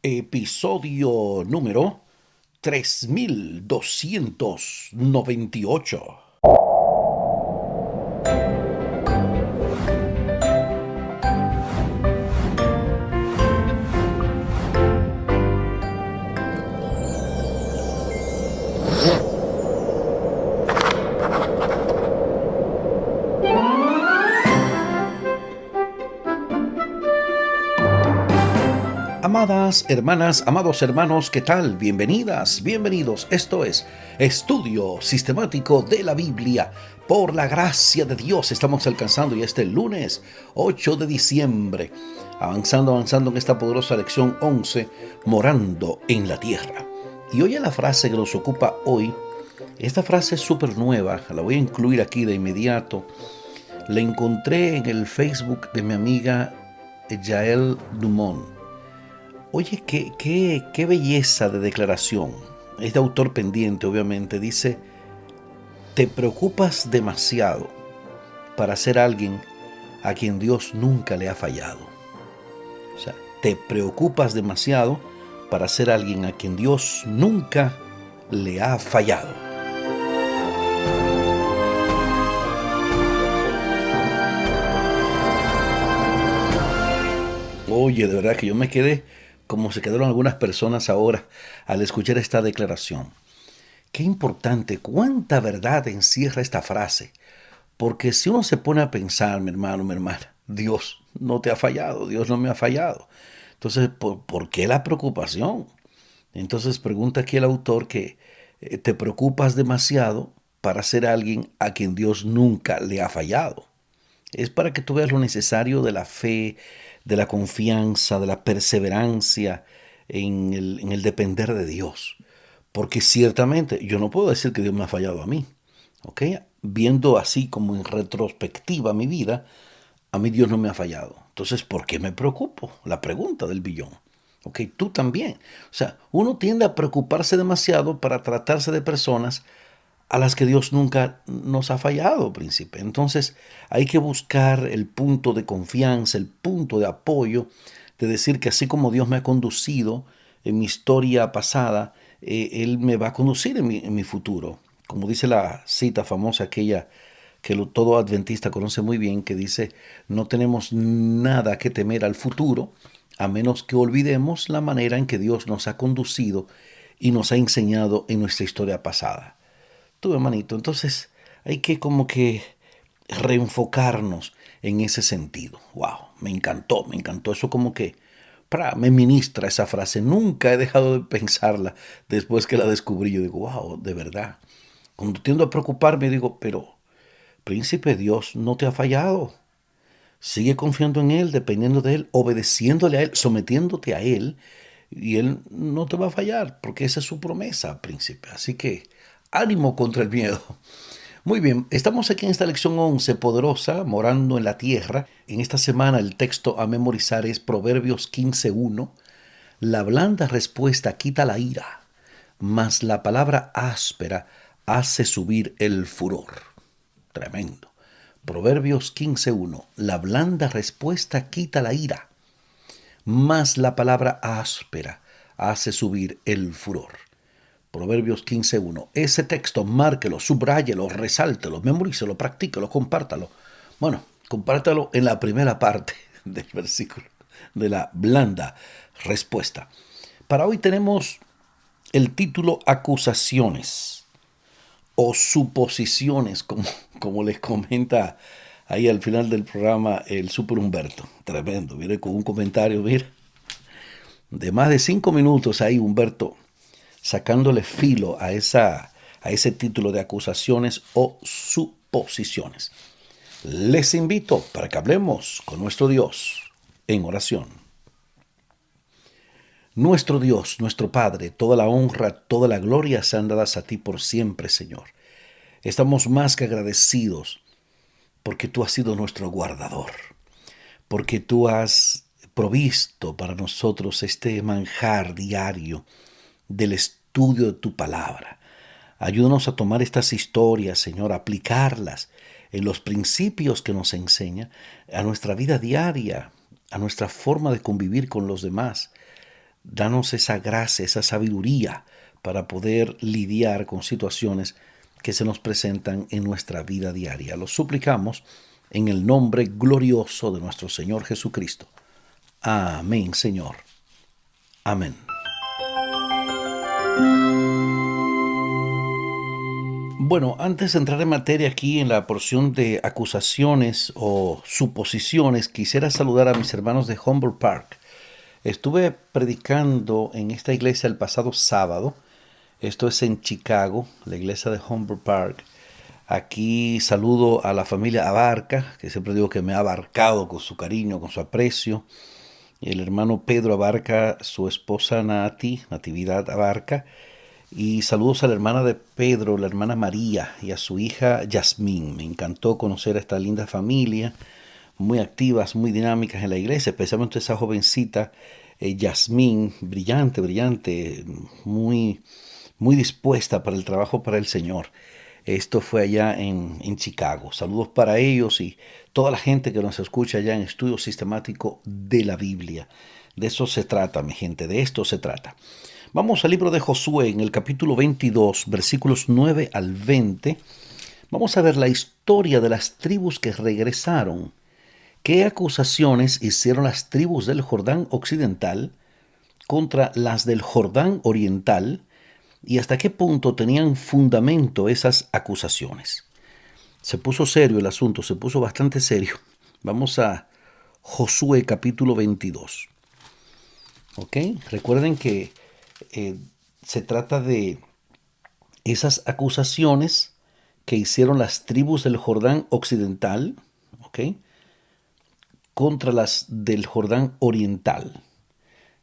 Episodio número 3298. Amadas hermanas, amados hermanos, ¿qué tal? Bienvenidas, bienvenidos. Esto es Estudio Sistemático de la Biblia. Por la gracia de Dios estamos alcanzando ya este lunes 8 de diciembre. Avanzando en esta poderosa lección 11, morando en la tierra. Y oye la frase que nos ocupa hoy. Esta frase es súper nueva, la voy a incluir aquí de inmediato. La encontré en el Facebook de mi amiga Yael Dumont. Oye, qué belleza de declaración. Es de autor pendiente, obviamente. Dice, te preocupas demasiado para ser alguien a quien Dios nunca le ha fallado. O sea, te preocupas demasiado para ser alguien a quien Dios nunca le ha fallado. Oye, de verdad que yo me quedé como se quedaron algunas personas ahora al escuchar esta declaración. Qué importante, cuánta verdad encierra esta frase. Porque si uno se pone a pensar, mi hermano, mi hermana, Dios no te ha fallado, Dios no me ha fallado. Entonces, ¿por qué la preocupación? Entonces pregunta aquí el autor que te preocupas demasiado para ser alguien a quien Dios nunca le ha fallado. Es para que tú veas lo necesario de la fe, de la confianza, de la perseverancia en el depender de Dios. Porque ciertamente yo no puedo decir que Dios me ha fallado a mí. ¿Ok? Viendo así como en retrospectiva mi vida, a mí Dios no me ha fallado. Entonces, ¿por qué me preocupo? La pregunta del billón. ¿Ok? Tú también. O sea, uno tiende a preocuparse demasiado para tratarse de personas a las que Dios nunca nos ha fallado, príncipe. Entonces hay que buscar el punto de confianza, el punto de apoyo, de decir que así como Dios me ha conducido en mi historia pasada, Él me va a conducir en mi futuro. Como dice la cita famosa aquella que todo adventista conoce muy bien, que dice, no tenemos nada que temer al futuro, a menos que olvidemos la manera en que Dios nos ha conducido y nos ha enseñado en nuestra historia pasada. Tú, hermanito, entonces hay que como que reenfocarnos en ese sentido. Wow, me encantó eso como que me ministra esa frase. Nunca he dejado de pensarla después que la descubrí. Yo digo, wow, de verdad. Cuando tiendo a preocuparme, digo, pero príncipe, Dios no te ha fallado. Sigue confiando en Él, dependiendo de Él, obedeciéndole a Él, sometiéndote a Él, y Él no te va a fallar, porque esa es su promesa, príncipe. Así que ánimo contra el miedo. Muy bien, estamos aquí en esta lección 11, poderosa, morando en la tierra. En esta semana el texto a memorizar es Proverbios 15:1. La blanda respuesta quita la ira, mas la palabra áspera hace subir el furor. Tremendo. Proverbios 15:1. La blanda respuesta quita la ira, mas la palabra áspera hace subir el furor. Proverbios 15:1. Ese texto, márquelo, subráyelo, resáltelo, memorícelo, practíquelo, compártalo. Bueno, compártalo en la primera parte del versículo, de la blanda respuesta. Para hoy tenemos el título Acusaciones o suposiciones, como les comenta ahí al final del programa el Super Humberto. Tremendo, viene con un comentario, mira, de más de 5 minutos ahí Humberto sacándole filo a ese título de acusaciones o suposiciones. Les invito para que hablemos con nuestro Dios en oración. Nuestro Dios, nuestro Padre, toda la honra, toda la gloria sean dadas a ti por siempre, Señor. Estamos más que agradecidos porque tú has sido nuestro guardador, porque tú has provisto para nosotros este manjar diario del estudio de tu palabra. Ayúdanos a tomar estas historias, Señor, a aplicarlas en los principios que nos enseña a nuestra vida diaria, a nuestra forma de convivir con los demás, Danos esa gracia, esa sabiduría para poder lidiar con situaciones que se nos presentan en nuestra vida diaria. Lo suplicamos en el nombre glorioso de nuestro Señor Jesucristo. Amén, Señor. Amén. Bueno, antes de entrar en materia aquí en la porción de acusaciones o suposiciones, quisiera saludar a mis hermanos de Humboldt Park. Estuve predicando en esta iglesia el pasado sábado. Esto es en Chicago, la iglesia de Humboldt Park. Aquí saludo a la familia Abarca, que siempre digo que me ha abarcado con su cariño, con su aprecio. El hermano Pedro Abarca, su esposa Natividad Abarca. Y saludos a la hermana de Pedro, la hermana María, y a su hija Yasmín. Me encantó conocer a esta linda familia, muy activas, muy dinámicas en la iglesia, especialmente esa jovencita Yasmín, brillante, brillante, muy dispuesta para el trabajo para el Señor. Esto fue allá en Chicago. Saludos para ellos y toda la gente que nos escucha allá en Estudio Sistemático de la Biblia. De eso se trata, mi gente, de esto se trata. Vamos al libro de Josué, en el capítulo 22, versículos 9 al 20. Vamos a ver la historia de las tribus que regresaron. ¿Qué acusaciones hicieron las tribus del Jordán occidental contra las del Jordán oriental? ¿Y hasta qué punto tenían fundamento esas acusaciones? Se puso serio el asunto, se puso bastante serio. Vamos a Josué capítulo 22. ¿Ok? Recuerden que se trata de esas acusaciones que hicieron las tribus del Jordán occidental, ¿ok?, contra las del Jordán oriental,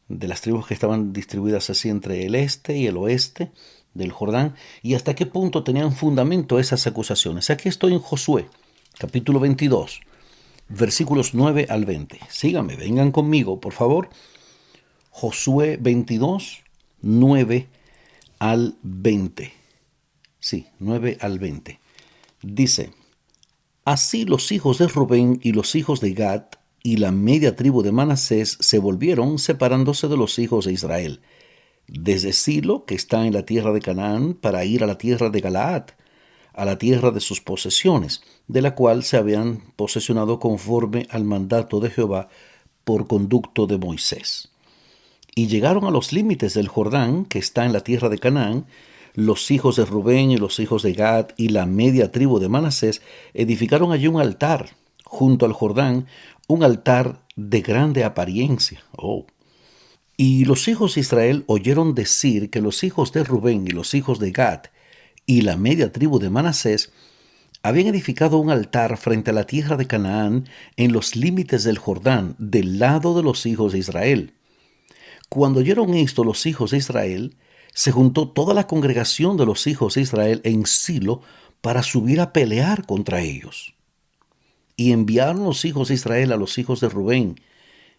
de las tribus que estaban distribuidas así entre el este y el oeste del Jordán, y hasta qué punto tenían fundamento esas acusaciones. Aquí estoy en Josué, capítulo 22, versículos 9 al 20. Síganme, vengan conmigo, por favor. Josué 22, 9 al 20. Sí, 9 al 20. Dice: Así los hijos de Rubén y los hijos de Gad y la media tribu de Manasés se volvieron, separándose de los hijos de Israel, desde Silo, que está en la tierra de Canaán, para ir a la tierra de Galaad, a la tierra de sus posesiones, de la cual se habían posesionado conforme al mandato de Jehová por conducto de Moisés. Y llegaron a los límites del Jordán, que está en la tierra de Canaán. Los hijos de Rubén y los hijos de Gad y la media tribu de Manasés edificaron allí un altar junto al Jordán, un altar de grande apariencia. Y los hijos de Israel oyeron decir que los hijos de Rubén y los hijos de Gad y la media tribu de Manasés habían edificado un altar frente a la tierra de Canaán en los límites del Jordán, del lado de los hijos de Israel. Cuando oyeron esto los hijos de Israel, se juntó toda la congregación de los hijos de Israel en Silo para subir a pelear contra ellos. Y enviaron los hijos de Israel a los hijos de Rubén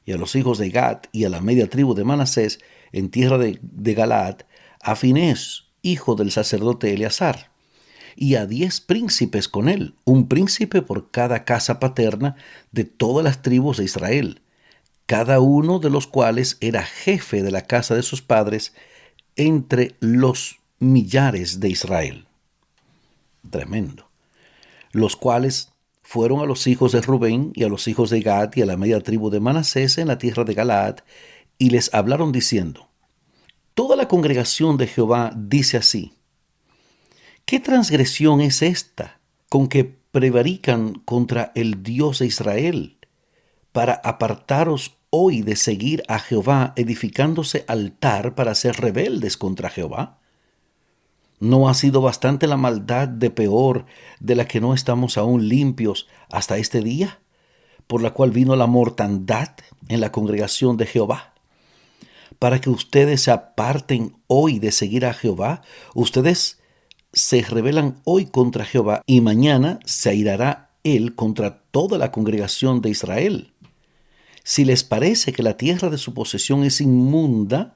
y a los hijos de Gad y a la media tribu de Manasés en tierra de Galaad, a Finés, hijo del sacerdote Eleazar, y a 10 príncipes con él, un príncipe por cada casa paterna de todas las tribus de Israel, cada uno de los cuales era jefe de la casa de sus padres entre los millares de Israel. Tremendo. Los cuales fueron a los hijos de Rubén y a los hijos de Gad y a la media tribu de Manasés en la tierra de Galaad, y les hablaron diciendo: Toda la congregación de Jehová dice así: ¿Qué transgresión es esta con que prevarican contra el Dios de Israel, para apartaros hoy de seguir a Jehová, edificándose altar para ser rebeldes contra Jehová? ¿No ha sido bastante la maldad de Peor, de la que no estamos aún limpios hasta este día, por la cual vino la mortandad en la congregación de Jehová? Para que ustedes se aparten hoy de seguir a Jehová, ustedes se rebelan hoy contra Jehová, y mañana se airará él contra toda la congregación de Israel. Si les parece que la tierra de su posesión es inmunda,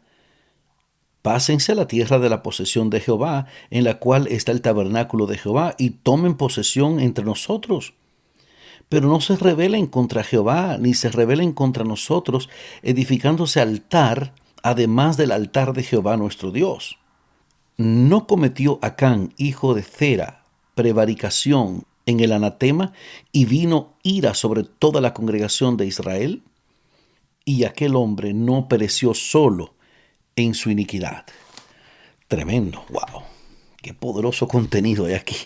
pásense a la tierra de la posesión de Jehová, en la cual está el tabernáculo de Jehová, y tomen posesión entre nosotros. Pero no se rebelen contra Jehová, ni se rebelen contra nosotros, edificándose altar además del altar de Jehová nuestro Dios. ¿No cometió Acán, hijo de Zera, prevaricación en el anatema y vino ira sobre toda la congregación de Israel? Y aquel hombre no pereció solo en su iniquidad. Tremendo, wow. Qué poderoso contenido hay aquí.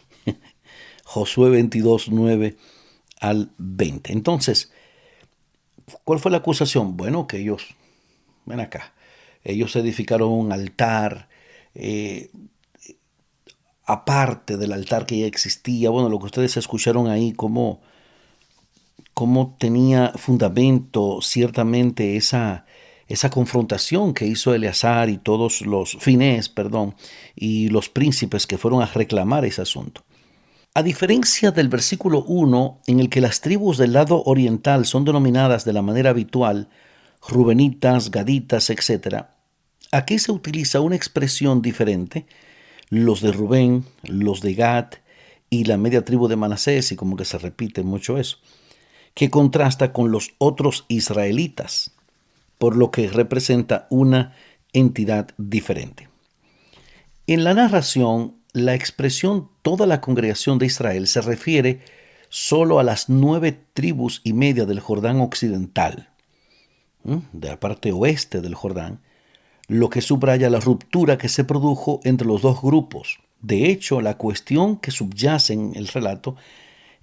Josué 22, 9 al 20. Entonces, ¿cuál fue la acusación? Bueno, que ellos, ven acá, ellos edificaron un altar, eh, aparte del altar que ya existía. Bueno, lo que ustedes escucharon ahí, cómo tenía fundamento ciertamente esa confrontación que hizo Eleazar y todos los Finés, perdón, y los príncipes que fueron a reclamar ese asunto. A diferencia del versículo 1, en el que las tribus del lado oriental son denominadas de la manera habitual, Rubenitas, Gaditas, etc., aquí se utiliza una expresión diferente, los de Rubén, los de Gad y la media tribu de Manasés, y como que se repite mucho eso, que contrasta con los otros israelitas, por lo que representa una entidad diferente. En la narración, la expresión toda la congregación de Israel se refiere solo a las 9 tribus y media del Jordán occidental, de la parte oeste del Jordán, lo que subraya la ruptura que se produjo entre los dos grupos. De hecho, la cuestión que subyace en el relato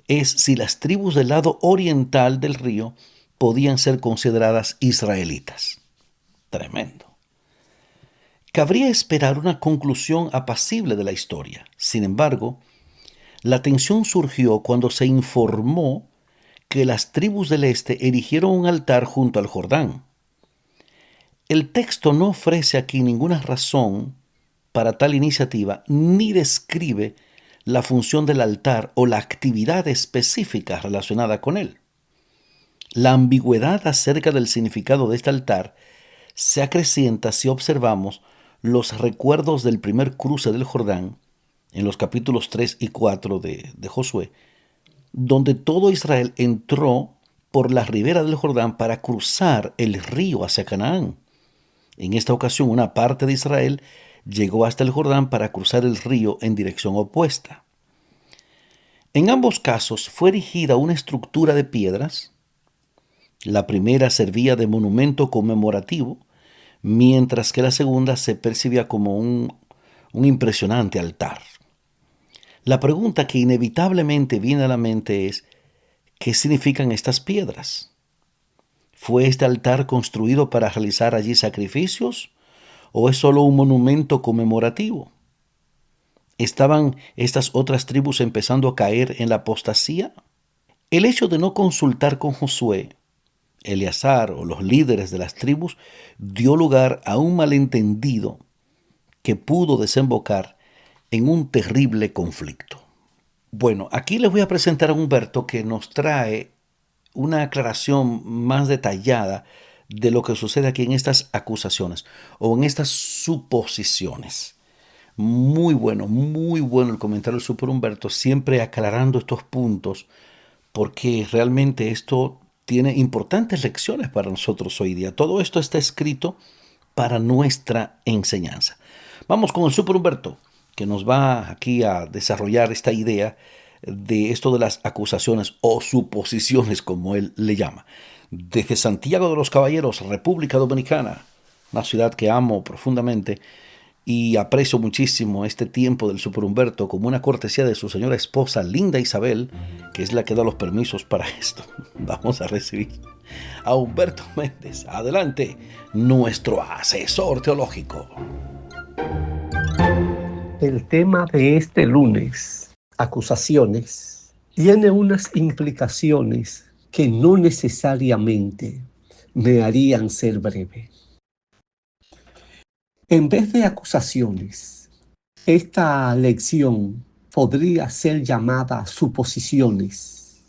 es si las tribus del lado oriental del río podían ser consideradas israelitas. Tremendo. Cabría esperar una conclusión apacible de la historia. Sin embargo, la tensión surgió cuando se informó que las tribus del este erigieron un altar junto al Jordán. El texto no ofrece aquí ninguna razón para tal iniciativa ni describe la función del altar o la actividad específica relacionada con él. La ambigüedad acerca del significado de este altar se acrecienta si observamos los recuerdos del primer cruce del Jordán en los capítulos 3 y 4 de Josué, donde todo Israel entró por la ribera del Jordán para cruzar el río hacia Canaán. En esta ocasión, una parte de Israel llegó hasta el Jordán para cruzar el río en dirección opuesta. En ambos casos fue erigida una estructura de piedras. La primera servía de monumento conmemorativo, mientras que la segunda se percibía como un impresionante altar. La pregunta que inevitablemente viene a la mente es, ¿qué significan estas piedras? ¿Fue este altar construido para realizar allí sacrificios o es solo un monumento conmemorativo? ¿Estaban estas otras tribus empezando a caer en la apostasía? El hecho de no consultar con Josué, Eleazar o los líderes de las tribus dio lugar a un malentendido que pudo desembocar en un terrible conflicto. Bueno, aquí les voy a presentar a Humberto que nos trae una aclaración más detallada de lo que sucede aquí en estas acusaciones o en estas suposiciones. Muy bueno el comentario del Super Humberto, siempre aclarando estos puntos, porque realmente esto tiene importantes lecciones para nosotros hoy día. Todo esto está escrito para nuestra enseñanza. Vamos con el Super Humberto, que nos va aquí a desarrollar esta idea de esto de las acusaciones o suposiciones, como él le llama. Desde Santiago de los Caballeros, República Dominicana, una ciudad que amo profundamente y aprecio muchísimo este tiempo del Super Humberto como una cortesía de su señora esposa, Linda Isabel, que es la que da los permisos para esto. Vamos a recibir a Humberto Méndez. Adelante, nuestro asesor teológico. El tema de este lunes, acusaciones, tiene unas implicaciones que no necesariamente me harían ser breve. En vez de acusaciones, esta lección podría ser llamada suposiciones.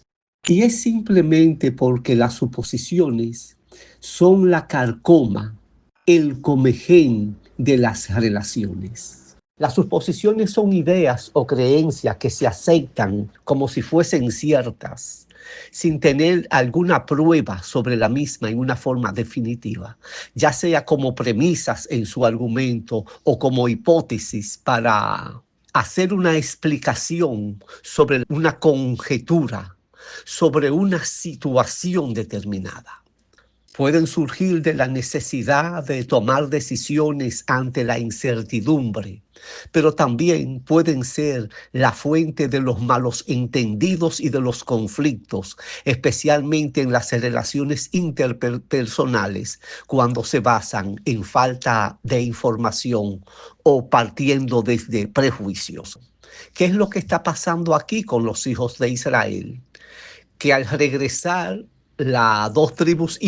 Y es simplemente porque las suposiciones son la carcoma, el comején de las relaciones. Las suposiciones son ideas o creencias que se aceptan como si fuesen ciertas, sin tener alguna prueba sobre la misma en una forma definitiva, ya sea como premisas en su argumento o como hipótesis para hacer una explicación sobre una conjetura, sobre una situación determinada. Pueden surgir de la necesidad de tomar decisiones ante la incertidumbre, pero también pueden ser la fuente de los malos entendidos y de los conflictos, especialmente en las relaciones interpersonales, cuando se basan en falta de información o partiendo desde prejuicios. ¿Qué es lo que está pasando aquí con los hijos de Israel? Que al regresar las 2,5 tribus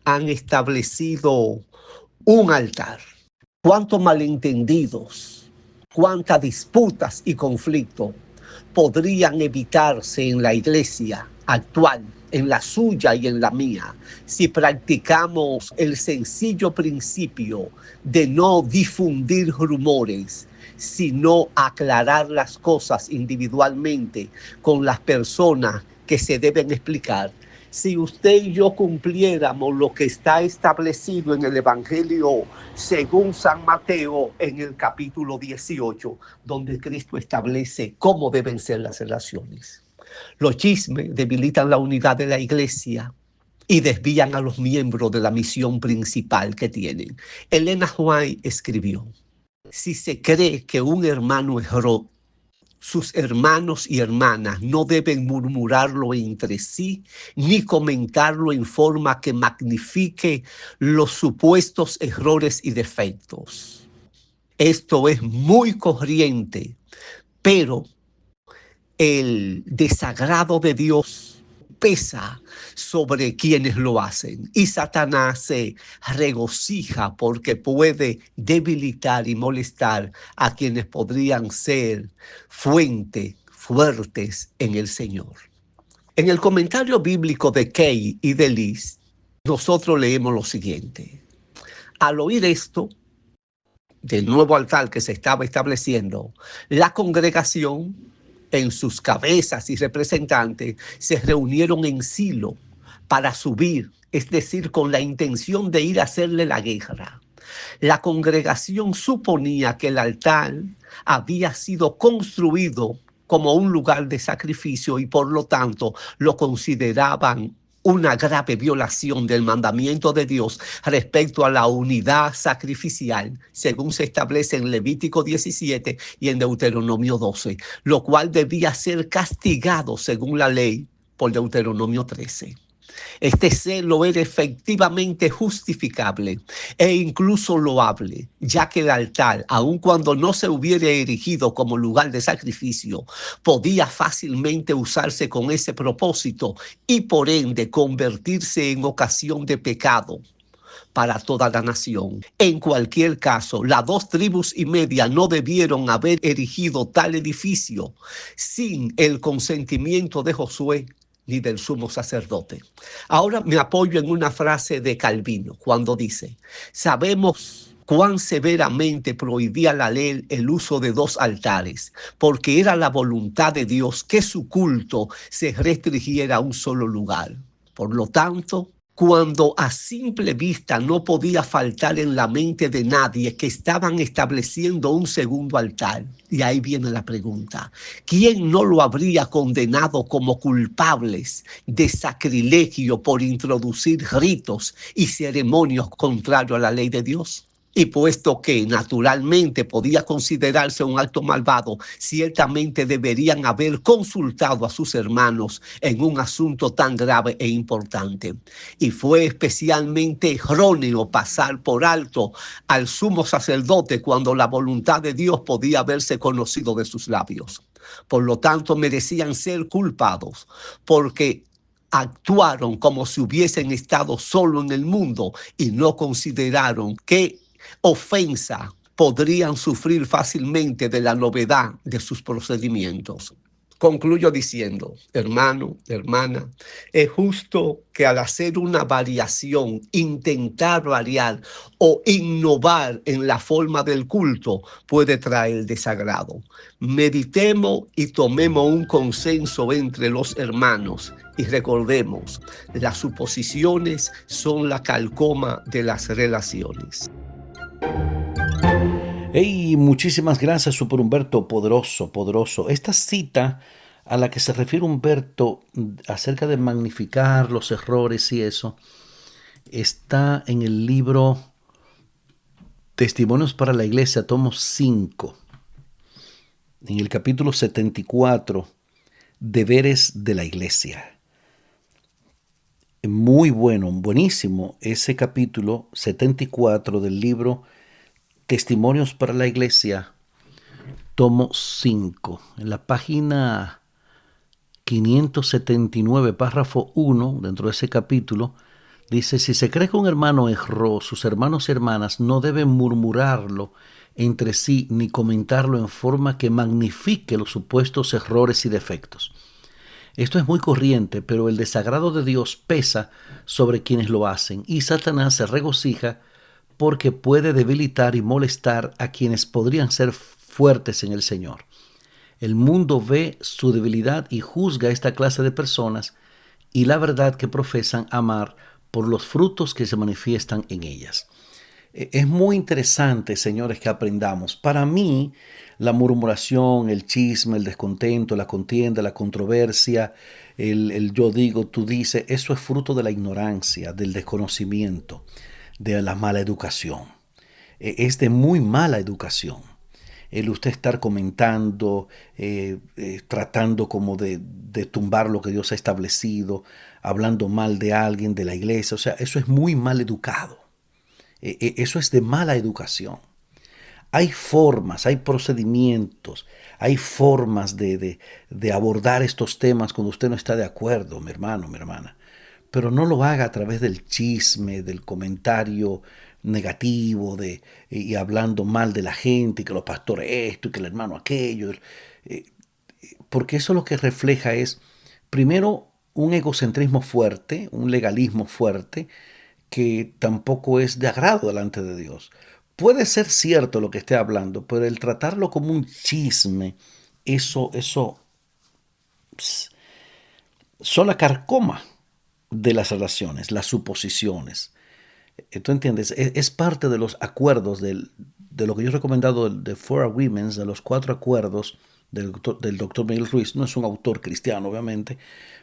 han establecido un altar. ¿Cuántos malentendidos, cuántas disputas y conflictos podrían evitarse en la iglesia actual, en la suya y en la mía, si practicamos el sencillo principio de no difundir rumores, sino aclarar las cosas individualmente con las personas que se deben explicar? Si usted y yo cumpliéramos lo que está establecido en el Evangelio según San Mateo en el capítulo 18, donde Cristo establece cómo deben ser las relaciones. Los chismes debilitan la unidad de la iglesia y desvían a los miembros de la misión principal que tienen. Elena White escribió: si se cree que un hermano erró, sus hermanos y hermanas no deben murmurarlo entre sí, ni comentarlo en forma que magnifique los supuestos errores y defectos. Esto es muy corriente, pero el desagrado de Dios pesa sobre quienes lo hacen, y Satanás se regocija porque puede debilitar y molestar a quienes podrían ser fuentes fuertes en el Señor. En el comentario bíblico de Kay y de Liz, nosotros leemos lo siguiente: al oír esto del nuevo altar que se estaba estableciendo, la congregación en sus cabezas y representantes se reunieron en Silo para subir, es decir, con la intención de ir a hacerle la guerra. La congregación suponía que el altar había sido construido como un lugar de sacrificio y por lo tanto lo consideraban una grave violación del mandamiento de Dios respecto a la unidad sacrificial, según se establece en Levítico 17 y en Deuteronomio 12, lo cual debía ser castigado según la ley por Deuteronomio 13. Este celo era efectivamente justificable e incluso loable, ya que el altar, aun cuando no se hubiera erigido como lugar de sacrificio, podía fácilmente usarse con ese propósito y por ende convertirse en ocasión de pecado para toda la nación. En cualquier caso, las 2,5 tribus no debieron haber erigido tal edificio sin el consentimiento de Josué ni del sumo sacerdote. Ahora me apoyo en una frase de Calvino cuando dice: sabemos cuán severamente prohibía la ley el uso de 2 altares, porque era la voluntad de Dios que su culto se restringiera a un solo lugar. Por lo tanto, cuando a simple vista no podía faltar en la mente de nadie que estaban estableciendo un segundo altar, y ahí viene la pregunta: ¿quién no lo habría condenado como culpables de sacrilegio por introducir ritos y ceremonias contrarios a la ley de Dios? Y puesto que naturalmente podía considerarse un acto malvado, ciertamente deberían haber consultado a sus hermanos en un asunto tan grave e importante. Y fue especialmente erróneo pasar por alto al sumo sacerdote cuando la voluntad de Dios podía haberse conocido de sus labios. Por lo tanto, merecían ser culpados porque actuaron como si hubiesen estado solo en el mundo y no consideraron que ofensa podrían sufrir fácilmente de la novedad de sus procedimientos. Concluyo diciendo, hermano, hermana, es justo que al hacer una variación, intentar variar o innovar en la forma del culto puede traer desagrado. Meditemos y tomemos un consenso entre los hermanos y recordemos, las suposiciones son la calcoma de las relaciones. Hey, muchísimas gracias, Super Humberto, poderoso, poderoso. Esta cita a la que se refiere Humberto acerca de magnificar los errores y eso, está en el libro Testimonios para la Iglesia, tomo 5, en el capítulo 74, Deberes de la Iglesia. Muy bueno, buenísimo ese capítulo 74 del libro Testimonios para la Iglesia, tomo 5, en la página 579, párrafo 1, dentro de ese capítulo, dice: si se cree que un hermano erró, sus hermanos y hermanas no deben murmurarlo entre sí ni comentarlo en forma que magnifique los supuestos errores y defectos. Esto es muy corriente, pero el desagrado de Dios pesa sobre quienes lo hacen y Satanás se regocija porque puede debilitar y molestar a quienes podrían ser fuertes en el Señor. El mundo ve su debilidad y juzga a esta clase de personas y la verdad que profesan amar por los frutos que se manifiestan en ellas. Es muy interesante, señores, que aprendamos. Para mí, la murmuración, el chisme, el descontento, la contienda, la controversia, el yo digo, tú dices, eso es fruto de la ignorancia, del desconocimiento, de la mala educación. Es de muy mala educación el usted estar comentando, tratando como de tumbar lo que Dios ha establecido, hablando mal de alguien, de la iglesia. O sea, eso es muy mal educado. Eso es de mala educación. Hay formas, hay procedimientos, hay formas de abordar estos temas cuando usted no está de acuerdo, mi hermano, mi hermana. Pero no lo haga a través del chisme, del comentario negativo, y hablando mal de la gente, y que los pastores esto, y que el hermano aquello. Porque eso lo que refleja es, primero, un egocentrismo fuerte, un legalismo fuerte, que tampoco es de agrado delante de Dios. Puede ser cierto lo que esté hablando, pero el tratarlo como un chisme, eso son la carcoma de las relaciones, las suposiciones. ¿Tú entiendes? Es parte de los acuerdos de lo que yo he recomendado de Four Agreements, de los 4 acuerdos del doctor Miguel Ruiz. No es un autor cristiano, obviamente,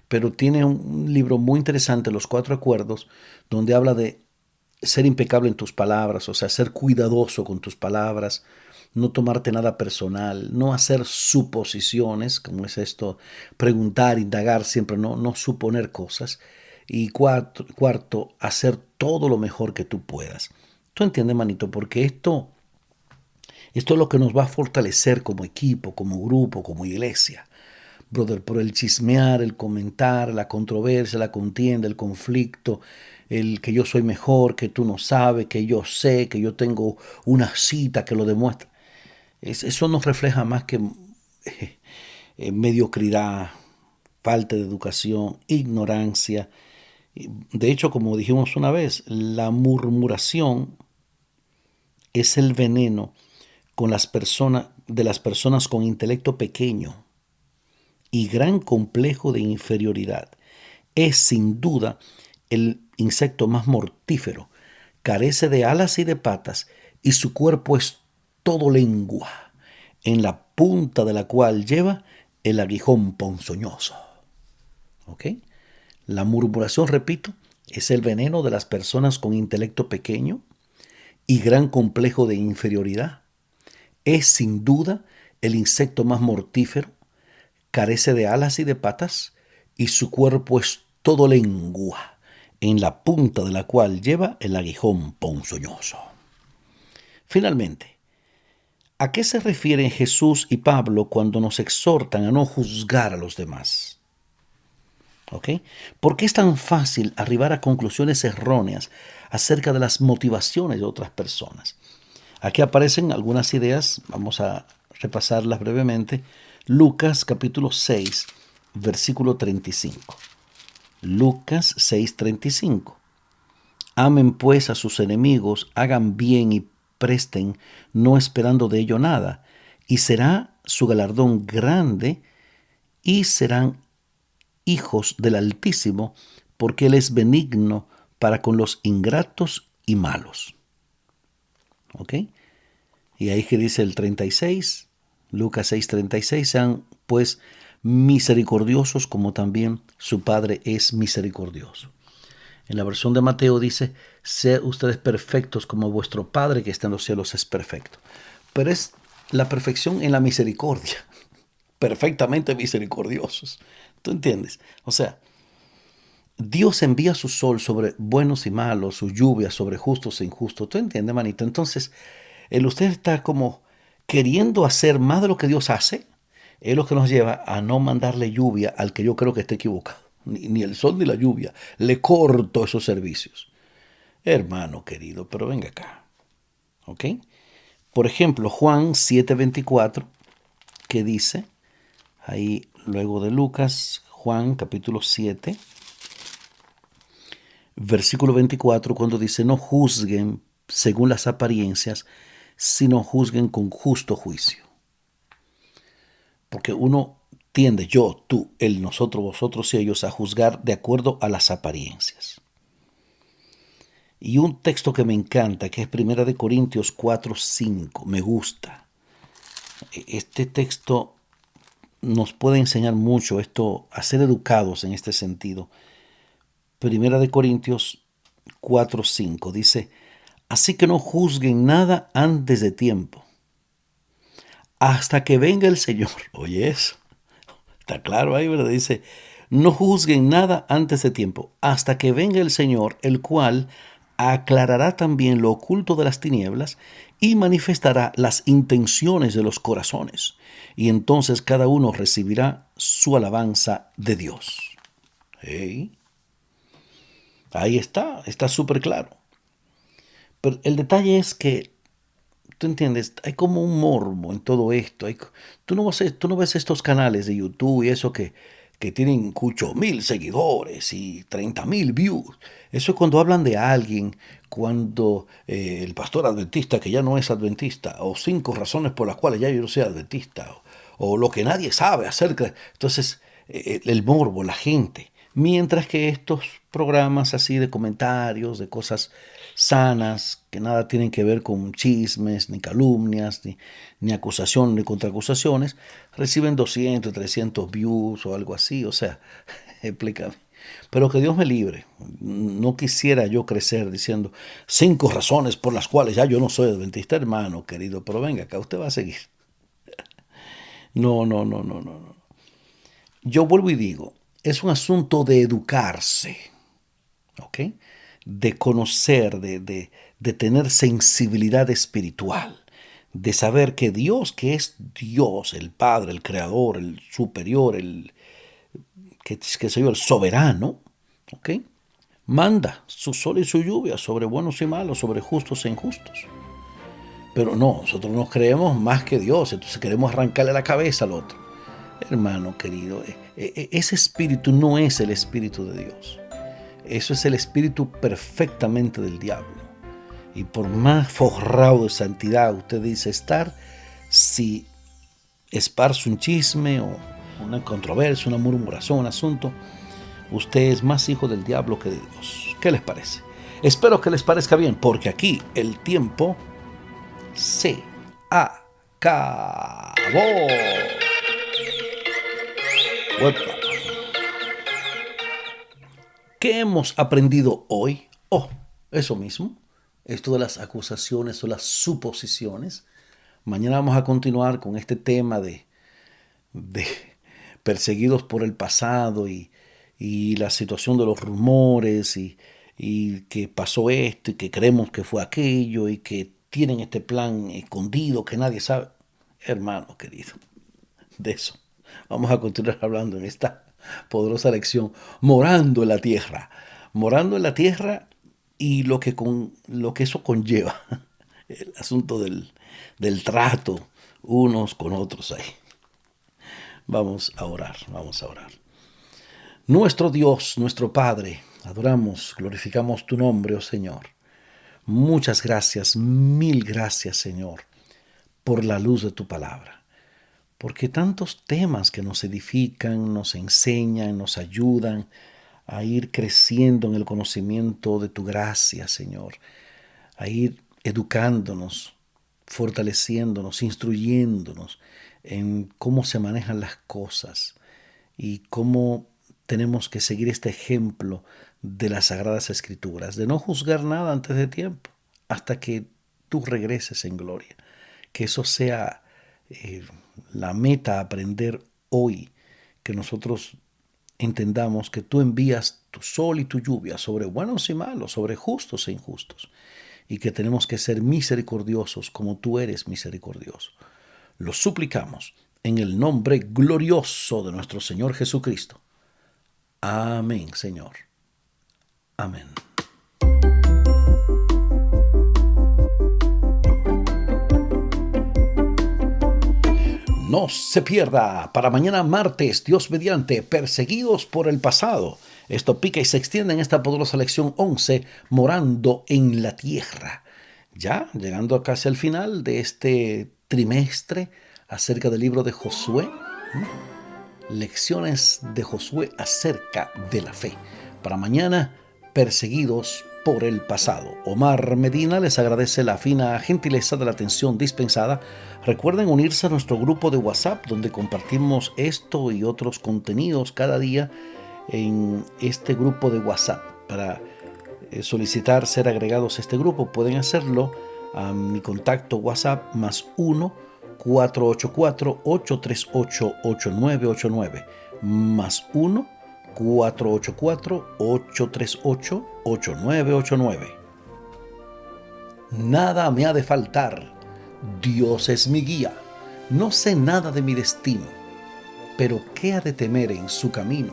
pero tiene un libro muy interesante, Los 4 acuerdos, donde habla de ser impecable en tus palabras, o sea, ser cuidadoso con tus palabras, no tomarte nada personal, no hacer suposiciones, como es esto, preguntar, indagar siempre, no suponer cosas. Y cuarto, hacer todo lo mejor que tú puedas. ¿Tú entiendes, manito? Porque esto es lo que nos va a fortalecer como equipo, como grupo, como iglesia. Brother, por el chismear, el comentar, la controversia, la contienda, el conflicto, el que yo soy mejor, que tú no sabes, que yo sé, que yo tengo una cita que lo demuestra. Eso nos refleja más que mediocridad, falta de educación, ignorancia. De hecho, como dijimos una vez, la murmuración es el veneno de las personas con intelecto pequeño y gran complejo de inferioridad. Es sin duda el insecto más mortífero. Carece de alas y de patas y su cuerpo es todo lengua, en la punta de la cual lleva el aguijón ponzoñoso. ¿Ok? La murmuración, repito, es el veneno de las personas con intelecto pequeño y gran complejo de inferioridad. Es sin duda el insecto más mortífero, carece de alas y de patas, y su cuerpo es todo lengua, en la punta de la cual lleva el aguijón ponzoñoso. Finalmente, ¿a qué se refieren Jesús y Pablo cuando nos exhortan a no juzgar a los demás? ¿Okay? ¿Por qué es tan fácil arribar a conclusiones erróneas acerca de las motivaciones de otras personas? Aquí aparecen algunas ideas, vamos a repasarlas brevemente. Lucas capítulo 6, versículo 35. Lucas 6:35. Amen pues a sus enemigos, hagan bien y presten, no esperando de ello nada, y será su galardón grande, y serán hijos del Altísimo, porque Él es benigno para con los ingratos y malos. ¿Ok? Y ahí que dice el 36, Lucas 6:36, sean pues misericordiosos como también su Padre es misericordioso. En la versión de Mateo dice, sean ustedes perfectos como vuestro Padre que está en los cielos es perfecto. Pero es la perfección en la misericordia, perfectamente misericordiosos. ¿Tú entiendes? O sea, Dios envía su sol sobre buenos y malos, su lluvia sobre justos e injustos. ¿Tú entiendes, manito? Entonces, usted está como queriendo hacer más de lo que Dios hace, es lo que nos lleva a no mandarle lluvia al que yo creo que está equivocado. Ni el sol ni la lluvia. Le corto esos servicios. Hermano querido, pero venga acá. ¿Ok? Por ejemplo, Juan 7:24, que dice, ahí luego de Lucas, Juan capítulo 7, versículo 24, cuando dice, no juzguen según las apariencias, sino juzguen con justo juicio. Porque uno tiende, yo, tú, él, nosotros, vosotros y ellos, a juzgar de acuerdo a las apariencias. Y un texto que me encanta, que es 1 Corintios 4:5, me gusta. Este texto nos puede enseñar mucho esto, a ser educados en este sentido. 1 Corintios 4:5 dice, así que no juzguen nada antes de tiempo, hasta que venga el Señor. Oye eso, está claro ahí, ¿verdad? Dice, no juzguen nada antes de tiempo, hasta que venga el Señor, el cual aclarará también lo oculto de las tinieblas y manifestará las intenciones de los corazones. Y entonces cada uno recibirá su alabanza de Dios. ¿Hey? Ahí está súper claro. Pero el detalle es que, tú entiendes, hay como un morbo en todo esto. Tú no ves estos canales de YouTube y eso que tienen 8,000 seguidores y 30,000 views. Eso es cuando hablan de alguien, cuando el pastor adventista que ya no es adventista, o 5 razones por las cuales ya yo no soy adventista, o lo que nadie sabe acerca. Entonces, el morbo, la gente. Mientras que estos programas así de comentarios, de cosas sanas, que nada tienen que ver con chismes, ni calumnias, ni acusaciones, ni contraacusaciones, reciben 200, 300 views o algo así. O sea, explícame. Pero que Dios me libre. No quisiera yo crecer diciendo 5 razones por las cuales ya yo no soy adventista, hermano querido. Pero venga, acá usted va a seguir. No, no, no, no, no, no. Yo vuelvo y digo, es un asunto de educarse, ¿ok? De conocer, de tener sensibilidad espiritual, de saber que Dios, que es Dios, el Padre, el Creador, el Superior, que soy yo, el soberano, ¿ok? Manda su sol y su lluvia sobre buenos y malos, sobre justos e injustos. Pero no, nosotros nos creemos más que Dios, entonces queremos arrancarle la cabeza al otro. Hermano querido, ese espíritu no es el espíritu de Dios. Eso es el espíritu perfectamente del diablo. Y por más forrado de santidad usted dice estar, si esparce un chisme o una controversia, una murmuración, un asunto, usted es más hijo del diablo que de Dios. ¿Qué les parece? Espero que les parezca bien, porque aquí el tiempo se acabó. Uepa. ¿Qué hemos aprendido hoy? Oh, eso mismo. Esto de las acusaciones o las suposiciones. Mañana vamos a continuar con este tema de perseguidos por el pasado y la situación de los rumores y que pasó esto y que creemos que fue aquello y que tienen este plan escondido que nadie sabe. Hermano querido, de eso vamos a continuar hablando en esta poderosa lección, morando en la tierra y lo que eso conlleva, el asunto del trato unos con otros ahí. Vamos a orar, vamos a orar. Nuestro Dios, nuestro Padre, adoramos, glorificamos tu nombre, oh Señor. Muchas gracias, mil gracias, Señor, por la luz de tu palabra. Porque tantos temas que nos edifican, nos enseñan, nos ayudan a ir creciendo en el conocimiento de tu gracia, Señor, a ir educándonos, fortaleciéndonos, instruyéndonos en cómo se manejan las cosas y cómo tenemos que seguir este ejemplo de las Sagradas Escrituras, de no juzgar nada antes de tiempo, hasta que tú regreses en gloria. Que eso sea la meta a aprender hoy, que nosotros entendamos que tú envías tu sol y tu lluvia sobre buenos y malos, sobre justos e injustos, y que tenemos que ser misericordiosos como tú eres misericordioso. Lo suplicamos en el nombre glorioso de nuestro Señor Jesucristo. Amén, Señor. Amén. No se pierda para mañana martes, Dios mediante, perseguidos por el pasado. Esto pica y se extiende en esta poderosa lección 11, morando en la tierra. Ya llegando casi al final de este trimestre acerca del libro de Josué. Lecciones de Josué acerca de la fe. Para mañana, perseguidos por el pasado. Omar Medina les agradece la fina gentileza de la atención dispensada. Recuerden unirse a nuestro grupo de WhatsApp donde compartimos esto y otros contenidos cada día en este grupo de WhatsApp. Para solicitar ser agregados a este grupo pueden hacerlo a mi contacto WhatsApp +1 484-838-8989 +1 484-838-8989. Nada me ha de faltar. Dios es mi guía. No sé nada de mi destino, pero ¿qué ha de temer en su camino?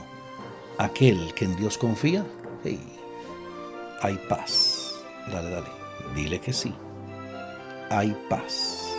Aquel que en Dios confía, hey, hay paz. Dale, dile que sí. Hay paz.